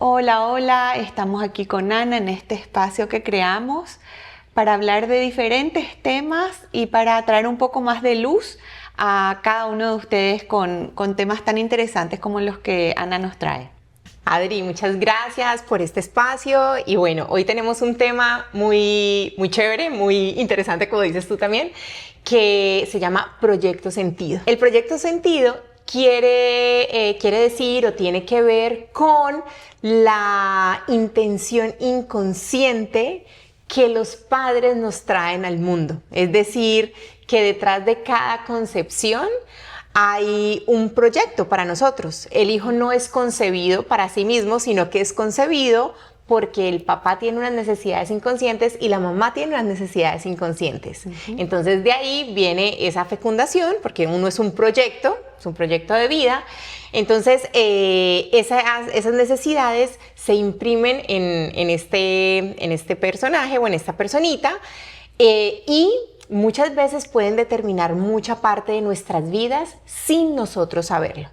Hola, hola, estamos aquí con Ana en este espacio que creamos para hablar de diferentes temas y para traer un poco más de luz a cada uno de ustedes con temas tan interesantes como los que Ana nos trae. Adri, muchas gracias por este espacio y bueno, hoy tenemos un tema muy chévere, muy interesante, como dices tú también, que se llama Proyecto Sentido. El Proyecto Sentido quiere decir o tiene que ver con la intención inconsciente que los padres nos traen al mundo. Es decir, que detrás de cada concepción hay un proyecto para nosotros. El hijo no es concebido para sí mismo, sino que es concebido porque el papá tiene unas necesidades inconscientes y la mamá tiene unas necesidades inconscientes. Entonces de ahí viene esa fecundación, porque uno es un proyecto de vida. Entonces esas necesidades se imprimen en este personaje o en esta personita y muchas veces pueden determinar mucha parte de nuestras vidas sin nosotros saberlo.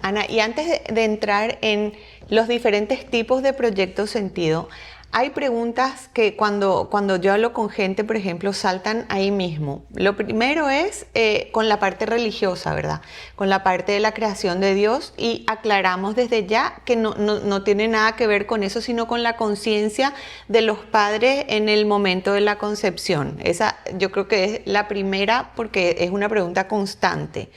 Ana, y antes de entrar en los diferentes tipos de proyecto sentido, hay preguntas que cuando yo hablo con gente, por ejemplo, saltan ahí mismo. Lo primero es con la parte religiosa, ¿verdad? Con la parte de la creación de Dios, y aclaramos desde ya que no tiene nada que ver con eso, sino con la conciencia de los padres en el momento de la concepción. Esa yo creo que es la primera porque es una pregunta constante.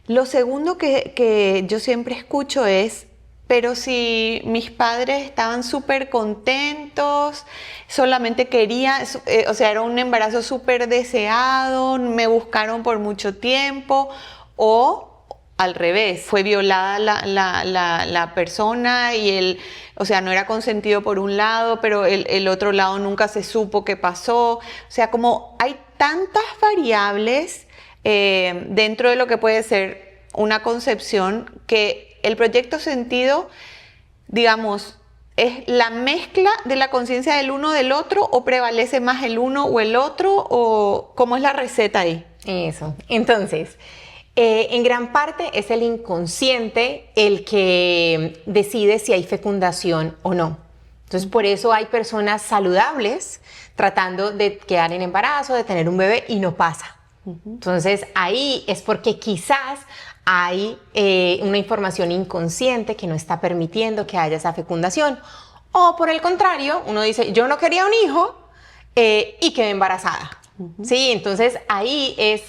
Lo segundo que yo siempre escucho es: pero si mis padres estaban súper contentos, solamente quería, o sea, era un embarazo súper deseado, me buscaron por mucho tiempo, o al revés, fue violada la persona y o sea, no era consentido por un lado, pero el otro lado nunca se supo qué pasó. O sea, como hay tantas variables dentro de lo que puede ser una concepción, que el proyecto sentido, digamos, es la mezcla de la conciencia del uno del otro, o prevalece más el uno o el otro, o cómo es la receta ahí. Eso. Entonces, en gran parte es el inconsciente el que decide si hay fecundación o no. Entonces, por eso hay personas saludables tratando de quedar en embarazo, de tener un bebé, y no pasa. Entonces, ahí es porque quizás hay una información inconsciente que no está permitiendo que haya esa fecundación. O por el contrario, uno dice, yo no quería un hijo y quedé embarazada. ¿Sí? Entonces, ahí es,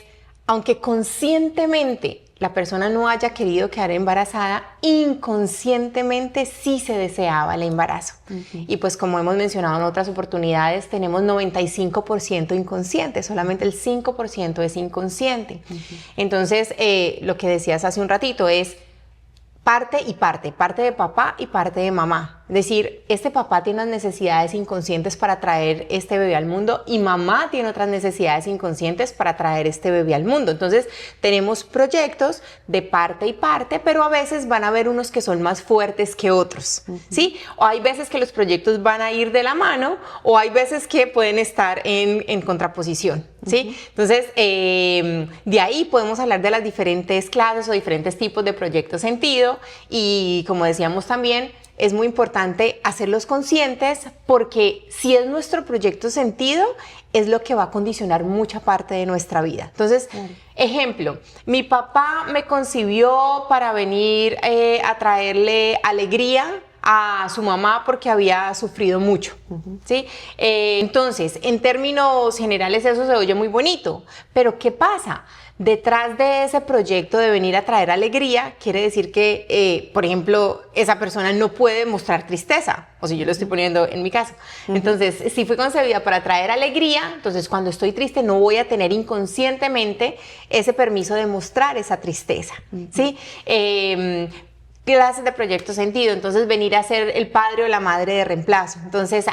aunque conscientemente la persona no haya querido quedar embarazada, inconscientemente sí se deseaba el embarazo. Y pues, como hemos mencionado en otras oportunidades, tenemos 95% inconsciente, solamente el 5% es inconsciente. Entonces, lo que decías hace un ratito es parte y parte de papá y parte de mamá. Es decir, este papá tiene unas necesidades inconscientes para traer este bebé al mundo, y mamá tiene otras necesidades inconscientes para traer este bebé al mundo. Entonces, tenemos proyectos de parte y parte, pero a veces van a haber unos que son más fuertes que otros, ¿sí? O hay veces que los proyectos van a ir de la mano, o hay veces que pueden estar en contraposición, ¿sí? Entonces, de ahí podemos hablar de las diferentes clases o diferentes tipos de proyecto sentido, y como decíamos también, es muy importante hacerlos conscientes, porque si es nuestro proyecto sentido, es lo que va a condicionar mucha parte de nuestra vida. Entonces, ejemplo, mi papá me concibió para venir a traerle alegría a su mamá porque había sufrido mucho, ¿sí? Entonces, en términos generales eso se oye muy bonito, pero ¿qué pasa? Detrás de ese proyecto de venir a traer alegría, quiere decir que, por ejemplo, esa persona no puede mostrar tristeza, o si yo lo estoy poniendo en mi caso. Entonces, si fui concebida para traer alegría, entonces cuando estoy triste no voy a tener inconscientemente ese permiso de mostrar esa tristeza, ¿sí? Clases de proyecto sentido, entonces venir a ser el padre o la madre de reemplazo. Entonces,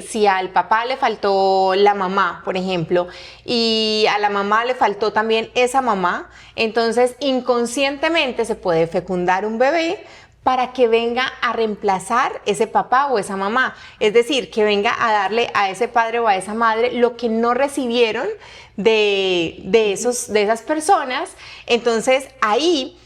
si al papá le faltó la mamá, por ejemplo, y a la mamá le faltó también esa mamá, entonces inconscientemente se puede fecundar un bebé para que venga a reemplazar ese papá o esa mamá. Es decir, que venga a darle a ese padre o a esa madre lo que no recibieron de esas personas. Entonces, ahí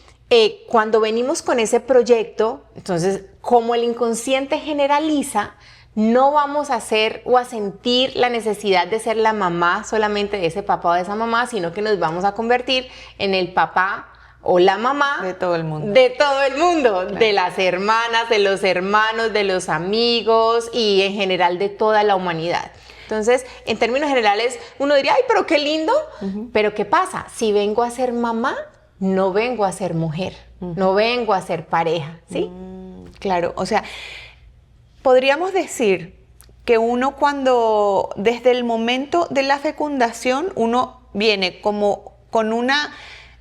cuando venimos con ese proyecto, entonces, como el inconsciente generaliza, no vamos a hacer o a sentir la necesidad de ser la mamá solamente de ese papá o de esa mamá, sino que nos vamos a convertir en el papá o la mamá de todo el mundo. De todo el mundo, claro. De las hermanas, de los hermanos, de los amigos y en general de toda la humanidad. Entonces, en términos generales, uno diría, ay, pero qué lindo. Pero ¿qué pasa? Si vengo a ser mamá, no vengo a ser mujer, no vengo a ser pareja, ¿sí? Claro, o sea, podríamos decir que uno cuando, desde el momento de la fecundación, uno viene como con una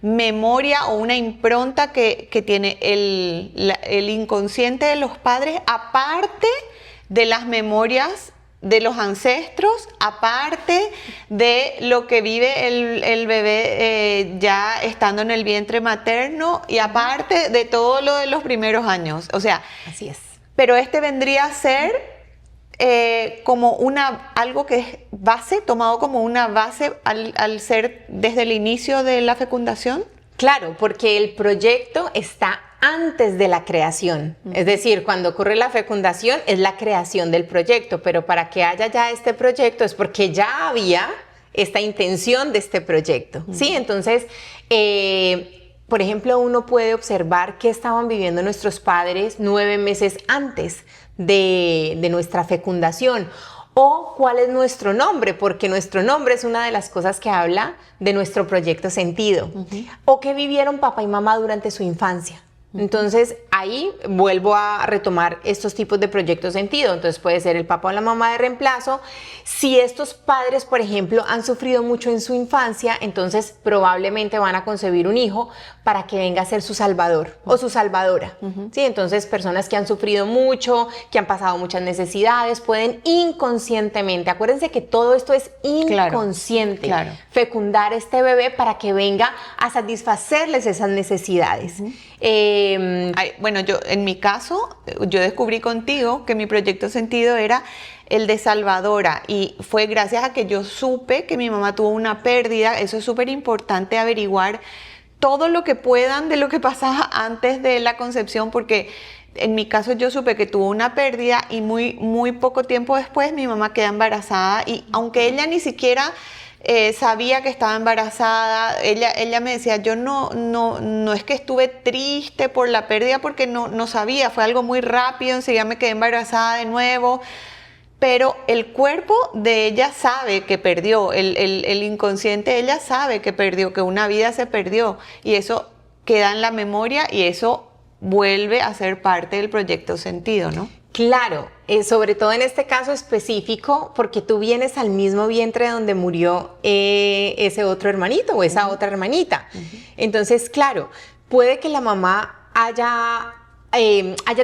memoria o una impronta que tiene el inconsciente de los padres, aparte de las memorias de los ancestros, aparte de lo que vive el bebé ya estando en el vientre materno y aparte de todo lo de los primeros años. O sea, así es. Pero este vendría a ser como algo que es base, tomado como una base al ser desde el inicio de la fecundación. Claro, porque el proyecto está antes de la creación. Es decir, cuando ocurre la fecundación es la creación del proyecto, pero para que haya ya este proyecto es porque ya había esta intención de este proyecto, ¿sí? Entonces, por ejemplo, uno puede observar qué estaban viviendo nuestros padres 9 meses antes de nuestra fecundación. O cuál es nuestro nombre, porque nuestro nombre es una de las cosas que habla de nuestro proyecto sentido. O qué vivieron papá y mamá durante su infancia. Entonces, ahí vuelvo a retomar estos tipos de proyectos sentido. Entonces, puede ser el papá o la mamá de reemplazo. Si estos padres, por ejemplo, han sufrido mucho en su infancia, entonces probablemente van a concebir un hijo para que venga a ser su salvador o su salvadora. ¿Sí? Entonces, personas que han sufrido mucho, que han pasado muchas necesidades, pueden inconscientemente, acuérdense que todo esto es inconsciente, fecundar este bebé para que venga a satisfacerles esas necesidades. Bueno, en mi caso, yo descubrí contigo que mi proyecto sentido era el de salvadora y fue gracias a que yo supe que mi mamá tuvo una pérdida. Eso es súper importante, averiguar todo lo que puedan de lo que pasaba antes de la concepción, porque en mi caso yo supe que tuvo una pérdida y muy poco tiempo después mi mamá queda embarazada y aunque ella ni siquiera sabía que estaba embarazada, ella me decía, yo no es que estuve triste por la pérdida porque no sabía, fue algo muy rápido, enseguida me quedé embarazada de nuevo, pero el cuerpo de ella sabe que perdió, el inconsciente de ella sabe que perdió, que una vida se perdió y eso queda en la memoria y eso vuelve a ser parte del proyecto sentido, ¿no? Claro, sobre todo en este caso específico, porque tú vienes al mismo vientre donde murió ese otro hermanito o esa otra hermanita. Entonces, claro, puede que la mamá haya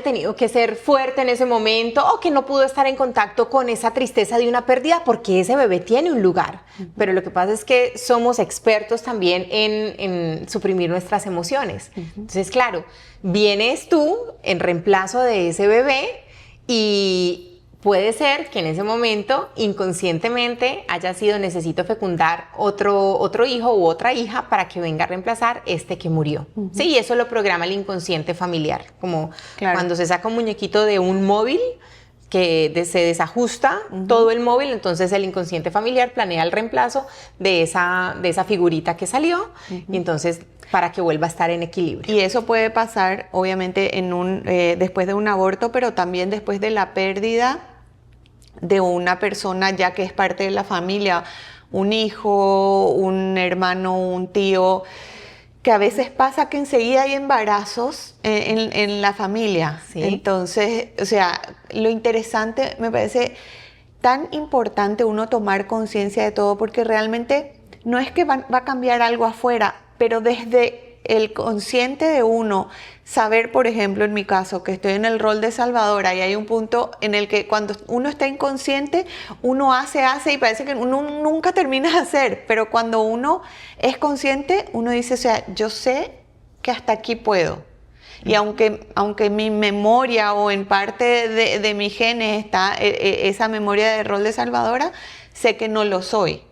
tenido que ser fuerte en ese momento o que no pudo estar en contacto con esa tristeza de una pérdida porque ese bebé tiene un lugar. Pero lo que pasa es que somos expertos también en suprimir nuestras emociones. Entonces, claro, vienes tú en reemplazo de ese bebé y puede ser que en ese momento inconscientemente haya sido necesito fecundar otro hijo u otra hija para que venga a reemplazar este que murió. Sí, y eso lo programa el inconsciente familiar, como cuando se saca un muñequito de un móvil que se desajusta todo el móvil, entonces el inconsciente familiar planea el reemplazo de esa figurita que salió y entonces para que vuelva a estar en equilibrio. Y eso puede pasar obviamente después de un aborto, pero también después de la pérdida de una persona ya que es parte de la familia, un hijo, un hermano, un tío, que a veces pasa que enseguida hay embarazos en la familia. ¿Sí? Entonces, o sea, lo interesante, me parece tan importante uno tomar conciencia de todo, porque realmente no es que va a cambiar algo afuera, pero desde el consciente de uno, saber, por ejemplo, en mi caso, que estoy en el rol de salvadora y hay un punto en el que cuando uno está inconsciente, uno hace y parece que uno nunca termina de hacer, pero cuando uno es consciente, uno dice, o sea, yo sé que hasta aquí puedo. Y aunque en mi memoria o en parte de mis genes está esa memoria de rol de salvadora, sé que no lo soy.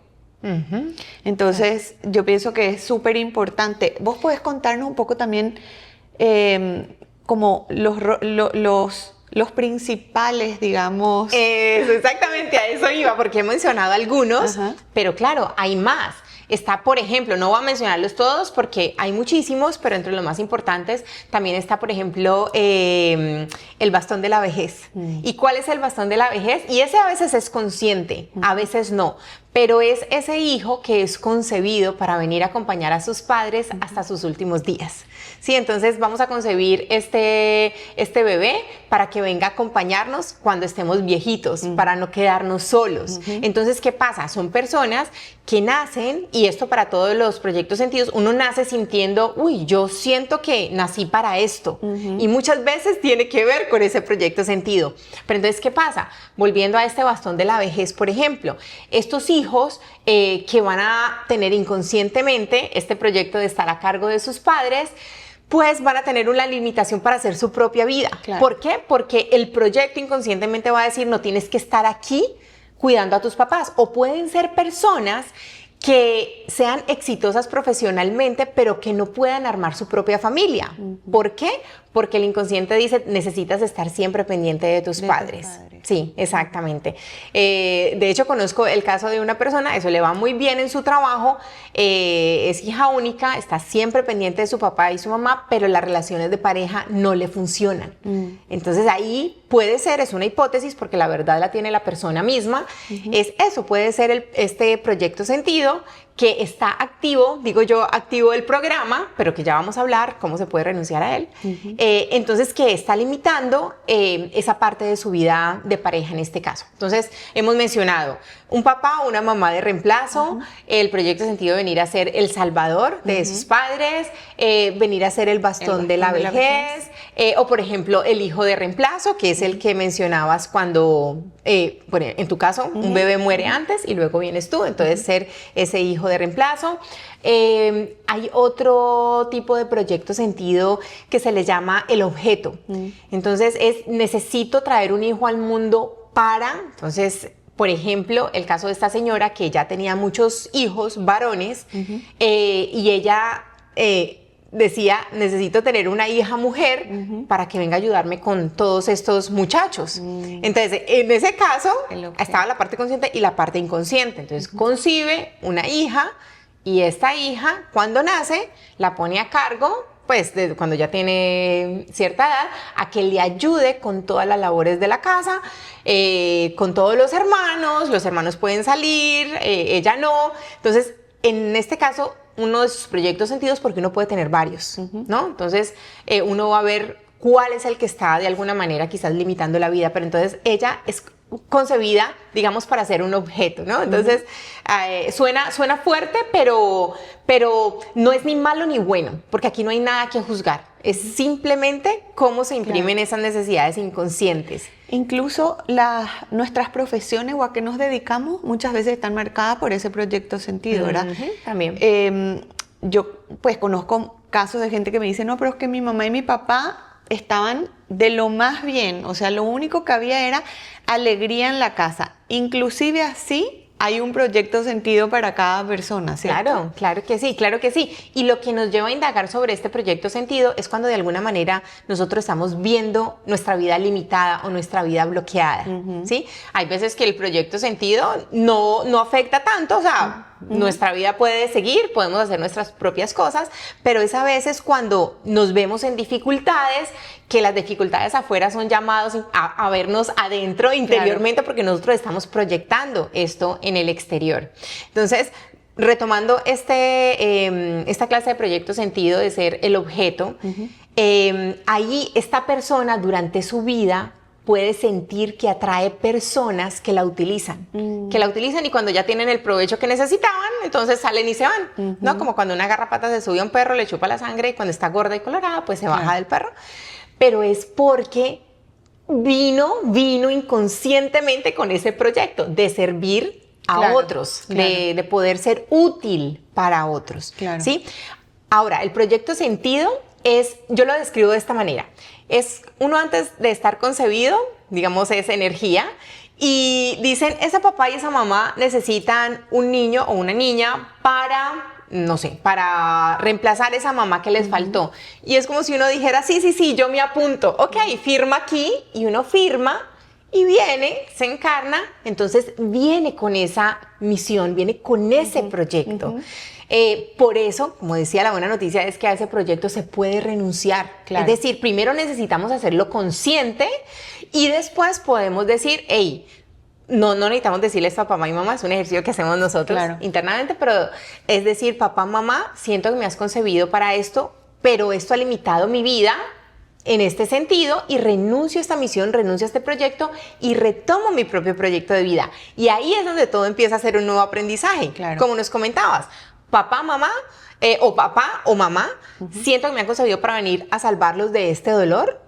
Entonces, yo pienso que es súper importante. ¿Vos podés contarnos un poco también como los principales, digamos? Eso, exactamente, a eso iba, porque he mencionado algunos, pero claro, hay más. Está, por ejemplo, no voy a mencionarlos todos porque hay muchísimos, pero entre los más importantes también está, por ejemplo, el bastón de la vejez. ¿Y cuál es el bastón de la vejez? Y ese a veces es consciente, a veces no. Pero es ese hijo que es concebido para venir a acompañar a sus padres hasta sus últimos días. Sí, entonces vamos a concebir este bebé para que venga a acompañarnos cuando estemos viejitos, para no quedarnos solos. Entonces, ¿qué pasa? Son personas que nacen, y esto para todos los proyectos sentidos, uno nace sintiendo, uy, yo siento que nací para esto. Y muchas veces tiene que ver con ese proyecto sentido. Pero entonces, ¿qué pasa? Volviendo a este bastón de la vejez, por ejemplo, estos hijos que van a tener inconscientemente este proyecto de estar a cargo de sus padres, pues van a tener una limitación para hacer su propia vida. Claro. ¿Por qué? Porque el proyecto inconscientemente va a decir, no tienes que estar aquí cuidando a tus papás. O pueden ser personas que sean exitosas profesionalmente, pero que no puedan armar su propia familia. ¿Por qué? Porque el inconsciente dice, necesitas estar siempre pendiente de tus padres. Sí, exactamente. De hecho, conozco el caso de una persona, eso le va muy bien en su trabajo, es hija única, está siempre pendiente de su papá y su mamá, pero las relaciones de pareja no le funcionan. Entonces ahí puede ser, es una hipótesis, porque la verdad la tiene la persona misma, es eso, puede ser este proyecto sentido, que está activo, digo yo, activo el programa, pero que ya vamos a hablar cómo se puede renunciar a él. Entonces, que está limitando esa parte de su vida de pareja en este caso. Entonces, hemos mencionado un papá o una mamá de reemplazo, el proyecto sentido de venir a ser el salvador de sus padres, venir a ser el bastón de la vejez, o por ejemplo, el hijo de reemplazo, que es el que mencionabas cuando, bueno, en tu caso, un bebé muere antes y luego vienes tú, entonces ser ese hijo de reemplazo. Hay otro tipo de proyecto sentido que se le llama el objeto. Entonces necesito traer un hijo al mundo entonces, por ejemplo, el caso de esta señora que ya tenía muchos hijos varones y ella decía, necesito tener una hija mujer para que venga a ayudarme con todos estos muchachos. Entonces, en ese caso, estaba la parte consciente y la parte inconsciente. Entonces, concibe una hija y esta hija, cuando nace, la pone a cargo, pues, cuando ya tiene cierta edad, a que le ayude con todas las labores de la casa, con todos los hermanos pueden salir, ella no. Entonces, en este caso, uno de sus proyectos sentidos, porque uno puede tener varios, ¿no? Entonces, uno va a ver cuál es el que está de alguna manera quizás limitando la vida, pero entonces ella es concebida, digamos, para ser un objeto, ¿no? Entonces, suena fuerte, pero no es ni malo ni bueno, porque aquí no hay nada que juzgar. Es simplemente cómo se imprimen esas necesidades inconscientes. Incluso nuestras profesiones o a qué nos dedicamos muchas veces están marcadas por ese proyecto sentido, ¿verdad? También. Yo pues conozco casos de gente que me dice, no, pero es que mi mamá y mi papá estaban de lo más bien, o sea, lo único que había era alegría en la casa. Inclusive así hay un proyecto sentido para cada persona, ¿cierto? Claro, claro que sí, claro que sí. Y lo que nos lleva a indagar sobre este proyecto sentido es cuando de alguna manera nosotros estamos viendo nuestra vida limitada o nuestra vida bloqueada, ¿sí? Hay veces que el proyecto sentido no afecta tanto, o sea, nuestra vida puede seguir, podemos hacer nuestras propias cosas, pero es a veces cuando nos vemos en dificultades, que las dificultades afuera son llamados a vernos adentro, interiormente, porque nosotros estamos proyectando esto en el exterior. Entonces, retomando esta clase de proyecto sentido de ser el objeto, ahí esta persona durante su vida puede sentir que atrae personas que la utilizan, y cuando ya tienen el provecho que necesitaban, entonces salen y se van, ¿no? Como cuando una garrapata se sube a un perro, le chupa la sangre y cuando está gorda y colorada, pues se baja del perro. Pero es porque vino inconscientemente con ese proyecto de servir a otros, de poder ser útil para otros, ¿sí? Ahora, el proyecto sentido yo lo describo de esta manera. Es uno antes de estar concebido, digamos, esa energía, y dicen, ese papá y esa mamá necesitan un niño o una niña para, no sé, para reemplazar esa mamá que les faltó. Y es como si uno dijera, sí, yo me apunto. Ok, firma aquí, y uno firma y viene, se encarna, entonces viene con esa misión, viene con ese proyecto. Por eso, como decía, la buena noticia es que a ese proyecto se puede renunciar. Claro. Es decir, primero necesitamos hacerlo consciente y después podemos decir, hey, no necesitamos decirle esto a papá y mamá, es un ejercicio que hacemos nosotros internamente, pero es decir, papá, mamá, siento que me has concebido para esto, pero esto ha limitado mi vida en este sentido y renuncio a esta misión, renuncio a este proyecto y retomo mi propio proyecto de vida. Y ahí es donde todo empieza a ser un nuevo aprendizaje, como nos comentabas. Papá, mamá, o papá o mamá, siento que me han concebido para venir a salvarlos de este dolor,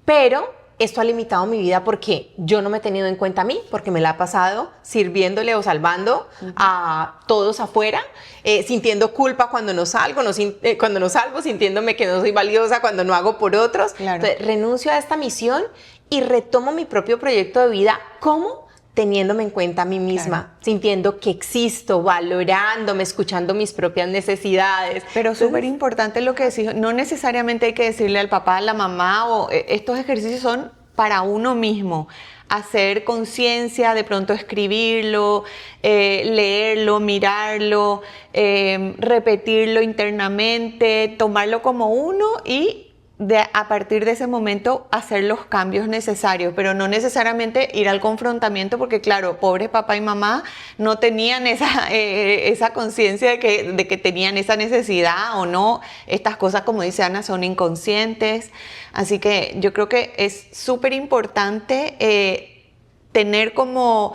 pero esto ha limitado mi vida porque yo no me he tenido en cuenta a mí, porque me la he pasado sirviéndole o salvando a todos afuera, sintiendo culpa cuando no salgo, cuando no salgo, sintiéndome que no soy valiosa cuando no hago por otros. Entonces, renuncio a esta misión y retomo mi propio proyecto de vida. ¿Cómo? Teniéndome en cuenta a mí misma, sintiendo que existo, valorándome, escuchando mis propias necesidades. Pero súper importante lo que decís, no necesariamente hay que decirle al papá, a la mamá, o estos ejercicios son para uno mismo. Hacer conciencia, de pronto escribirlo, leerlo, mirarlo, repetirlo internamente, tomarlo como uno y a partir de ese momento hacer los cambios necesarios, pero no necesariamente ir al confrontamiento porque claro, pobres papá y mamá no tenían esa conciencia de que tenían esa necesidad o no. Estas cosas, como dice Ana, son inconscientes. Así que yo creo que es súper importante tener como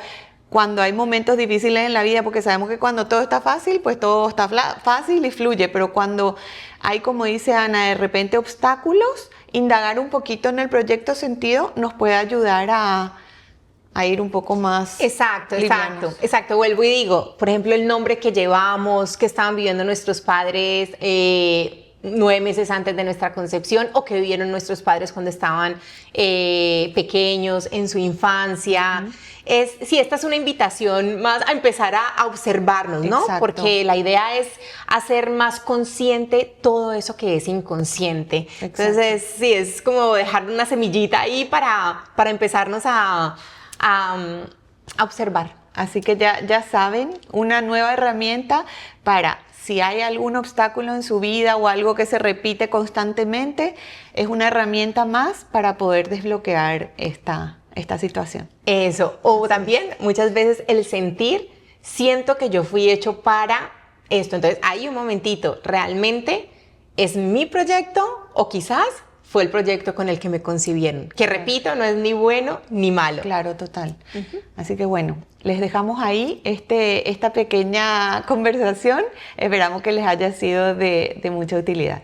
cuando hay momentos difíciles en la vida, porque sabemos que cuando todo está fácil, pues todo está fácil y fluye, pero cuando hay, como dice Ana, de repente obstáculos, indagar un poquito en el proyecto sentido nos puede ayudar a ir un poco más livianos. Exacto. Vuelvo y digo, por ejemplo, el nombre que llevamos, que estaban viviendo nuestros padres 9 meses antes de nuestra concepción o que vivieron nuestros padres cuando estaban pequeños, en su infancia. Esta es una invitación más a empezar a observarnos, ¿no? Exacto. Porque la idea es hacer más consciente todo eso que es inconsciente. Exacto. Entonces, sí, es como dejar una semillita ahí para empezarnos a observar. Así que ya saben, una nueva herramienta para si hay algún obstáculo en su vida o algo que se repite constantemente, es una herramienta más para poder desbloquear esta situación. Eso, o también muchas veces el sentir, siento que yo fui hecho para esto. Entonces, hay un momentito, ¿realmente es mi proyecto o quizás fue el proyecto con el que me concibieron? Que repito, no es ni bueno ni malo. Claro, total. Así que bueno, les dejamos ahí esta pequeña conversación. Esperamos que les haya sido de mucha utilidad.